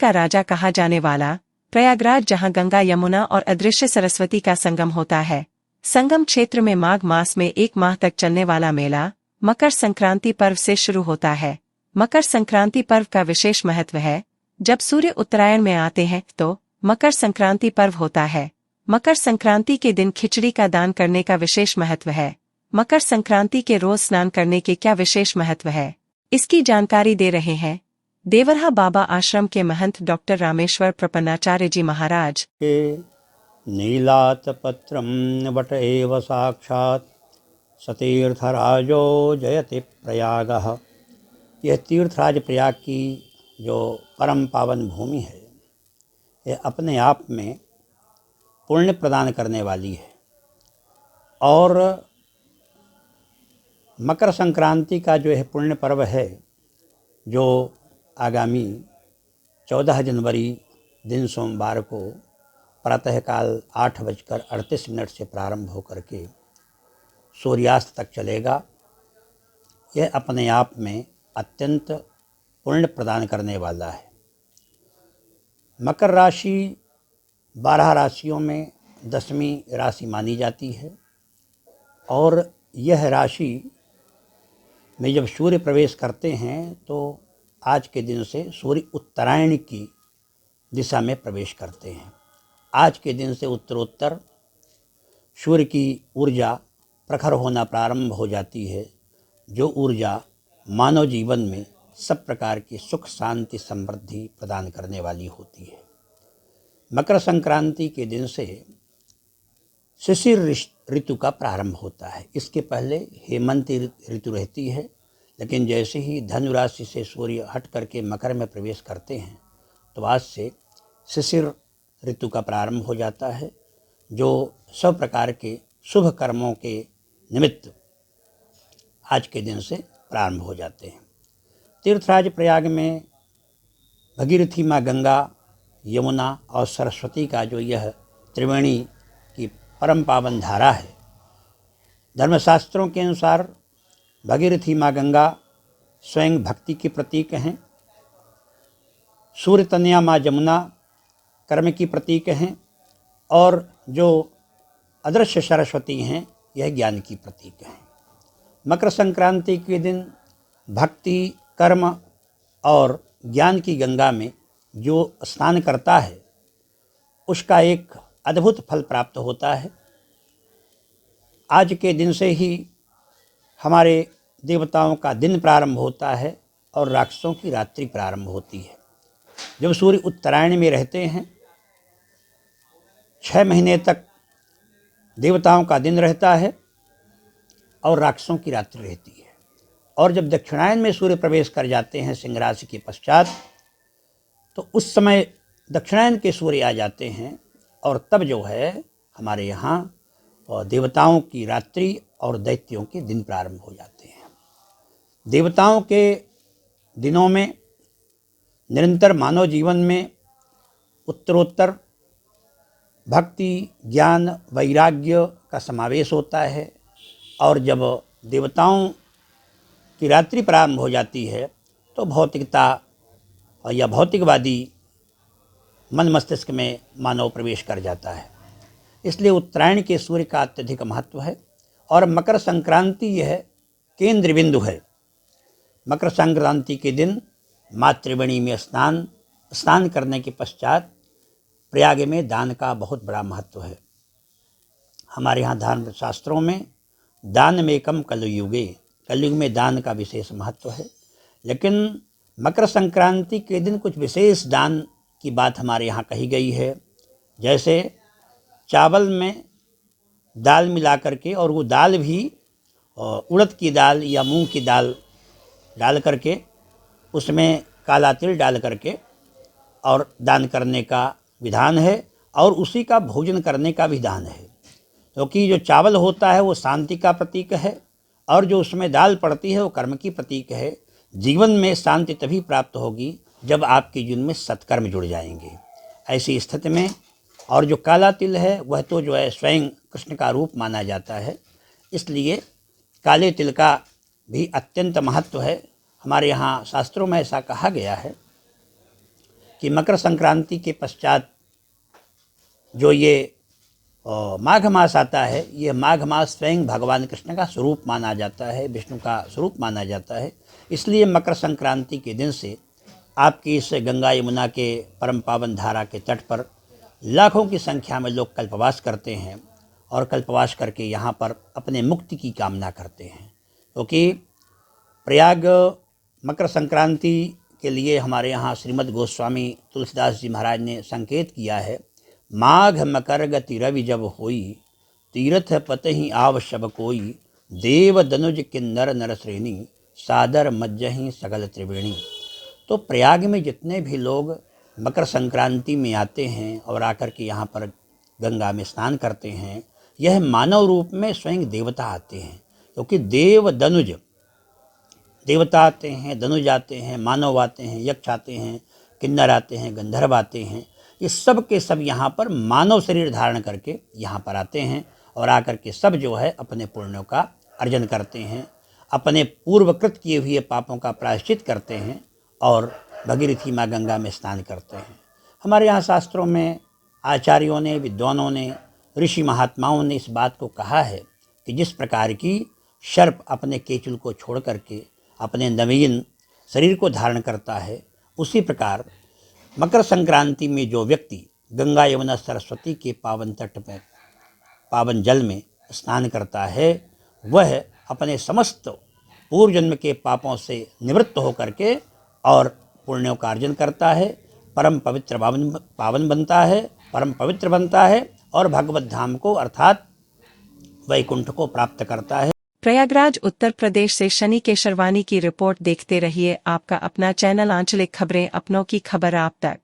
का राजा कहा जाने वाला प्रयागराज, जहां गंगा, यमुना और अदृश्य सरस्वती का संगम होता है। संगम क्षेत्र में माघ मास में 1 माह तक चलने वाला मेला मकर संक्रांति पर्व से शुरू होता है। मकर संक्रांति पर्व का विशेष महत्व है। जब सूर्य उत्तरायण में आते हैं तो मकर संक्रांति पर्व होता है। मकर संक्रांति के दिन खिचड़ी का दान करने का विशेष महत्व है। मकर संक्रांति के रोज स्नान करने के क्या विशेष महत्व है, इसकी जानकारी दे रहे हैं देवरहा बाबा आश्रम के महंत डॉक्टर रामेश्वर प्रपन्नाचार्य जी महाराज। नीलातपत्रं वट एव साक्षात् सतीर्थराजो जयति प्रयागः। यह तीर्थराज प्रयाग की जो परम पावन भूमि है, यह अपने आप में पुण्य प्रदान करने वाली है। और मकर संक्रांति का जो है पुण्य पर्व है, जो आगामी 14 जनवरी दिन सोमवार को प्रातःकाल 8:38 से प्रारंभ होकर के सूर्यास्त तक चलेगा। यह अपने आप में अत्यंत पुण्य प्रदान करने वाला है। मकर राशि 12 राशियों में 10वीं राशि मानी जाती है। और यह राशि में जब सूर्य प्रवेश करते हैं तो आज के दिन से सूर्य उत्तरायण की दिशा में प्रवेश करते हैं। आज के दिन से उत्तरोत्तर सूर्य की ऊर्जा प्रखर होना प्रारंभ हो जाती है, जो ऊर्जा मानव जीवन में सब प्रकार की सुख, शांति, समृद्धि प्रदान करने वाली होती है। मकर संक्रांति के दिन से शिशिर ऋतु का प्रारंभ होता है। इसके पहले हेमंत ऋतु रहती है, लेकिन जैसे ही धनु राशि से सूर्य हट करके मकर में प्रवेश करते हैं तो आज से शिशिर ऋतु का प्रारंभ हो जाता है, जो सब प्रकार के शुभ कर्मों के निमित्त आज के दिन से प्रारंभ हो जाते हैं। तीर्थराज प्रयाग में भगीरथी माँ गंगा, यमुना और सरस्वती का जो यह त्रिवेणी की परम पावन धारा है, धर्मशास्त्रों के अनुसार भगीरथी माँ गंगा स्वयं भक्ति के प्रतीक हैं, सूर्य तनया माँ जमुना कर्म की प्रतीक हैं, और जो अदृश्य सरस्वती हैं यह ज्ञान की प्रतीक हैं। मकर संक्रांति के दिन भक्ति, कर्म और ज्ञान की गंगा में जो स्नान करता है उसका एक अद्भुत फल प्राप्त होता है। आज के दिन से ही हमारे देवताओं का दिन प्रारंभ होता है और राक्षसों की रात्रि प्रारंभ होती है। जब सूर्य उत्तरायण में रहते हैं 6 महीने तक देवताओं का दिन रहता है और राक्षसों की रात्रि रहती है। और जब दक्षिणायन में सूर्य प्रवेश कर जाते हैं सिंह राशि के पश्चात, तो उस समय दक्षिणायन के सूर्य आ जाते हैं और तब जो है हमारे यहाँ देवताओं की रात्रि और दैत्यों के दिन प्रारंभ हो जाते हैं। देवताओं के दिनों में निरंतर मानव जीवन में उत्तरोत्तर भक्ति, ज्ञान, वैराग्य का समावेश होता है। और जब देवताओं की रात्रि प्रारंभ हो जाती है तो भौतिकता या भौतिकवादी मन मस्तिष्क में मानव प्रवेश कर जाता है। इसलिए उत्तरायण के सूर्य का अत्यधिक महत्व है। और मकर संक्रांति यह केंद्र बिंदु है। मकर संक्रांति के दिन मातृवेणी में स्नान करने के पश्चात प्रयाग में दान का बहुत बड़ा महत्व है। हमारे यहाँ धर्म शास्त्रों में दान में कम कलयुगे, कलयुग में दान का विशेष महत्व है। लेकिन मकर संक्रांति के दिन कुछ विशेष दान की बात हमारे यहाँ कही गई है। जैसे चावल में दाल मिला करके, और वो दाल भी उड़द की दाल या मूंग की दाल डाल करके, उसमें काला तिल डाल करके और दान करने का विधान है। और उसी का भोजन करने का विधान है, क्योंकि जो चावल होता है वो शांति का प्रतीक है और जो उसमें दाल पड़ती है वो कर्म की प्रतीक है। जीवन में शांति तभी प्राप्त होगी जब आपके जीवन में सत्कर्म जुड़ जाएंगे। ऐसी स्थिति में, और जो काला तिल है वह तो जो है स्वयं कृष्ण का रूप माना जाता है, इसलिए काले तिल का भी अत्यंत महत्व है। हमारे यहाँ शास्त्रों में ऐसा कहा गया है कि मकर संक्रांति के पश्चात जो ये माघ मास आता है, ये माघ मास स्वयं भगवान कृष्ण का स्वरूप माना जाता है, विष्णु का स्वरूप माना जाता है। इसलिए मकर संक्रांति के दिन से आपकी इस गंगा यमुना के परम पावन धारा के तट पर लाखों की संख्या में लोग कल्पवास करते हैं और कल्पवास करके यहाँ पर अपने मुक्ति की कामना करते हैं। क्योंकि प्रयाग मकर संक्रांति के लिए हमारे यहाँ श्रीमद् गोस्वामी तुलसीदास जी महाराज ने संकेत किया है, माघ मकर गति रवि जब होई, तीर्थ पतहि आव शब कोई, देव दनुज किन्नर नर श्रेणी, सादर मज्जहि सकल त्रिवेणी। तो प्रयाग में जितने भी लोग मकर संक्रांति में आते हैं और आकर के यहाँ पर गंगा में स्नान करते हैं, यह मानव रूप में स्वयं देवता आते हैं। क्योंकि देव दनुज, देवता आते हैं, दनुज आते हैं, मानव आते हैं, यक्ष आते हैं, किन्नर आते हैं, गंधर्व आते हैं। ये सब के सब यहाँ पर मानव शरीर धारण करके यहाँ पर आते हैं और आकर के सब जो है अपने पुण्यों का अर्जन करते हैं, अपने पूर्वकृत किए हुए पापों का प्रायश्चित करते हैं और भगीरथी माँ गंगा में स्नान करते हैं। हमारे यहाँ शास्त्रों में आचार्यों ने, विद्वानों ने, ऋषि महात्माओं ने इस बात को कहा है कि जिस प्रकार की सर्प अपने केचुल को छोड़ करके अपने नवीन शरीर को धारण करता है, उसी प्रकार मकर संक्रांति में जो व्यक्ति गंगा यमुना सरस्वती के पावन तट में पावन जल में स्नान करता है, वह अपने समस्त पूर्व जन्म के पापों से निवृत्त होकर के और पुण्यों का अर्जन करता है, परम पवित्र पावन बनता है, परम पवित्र बनता है और भगवत धाम को अर्थात वैकुंठ को प्राप्त करता है। प्रयागराज उत्तर प्रदेश से शनि केशरवानी की रिपोर्ट देखते रहिए आपका अपना चैनल आंचलिक खबरें, अपनों की खबर आप तक।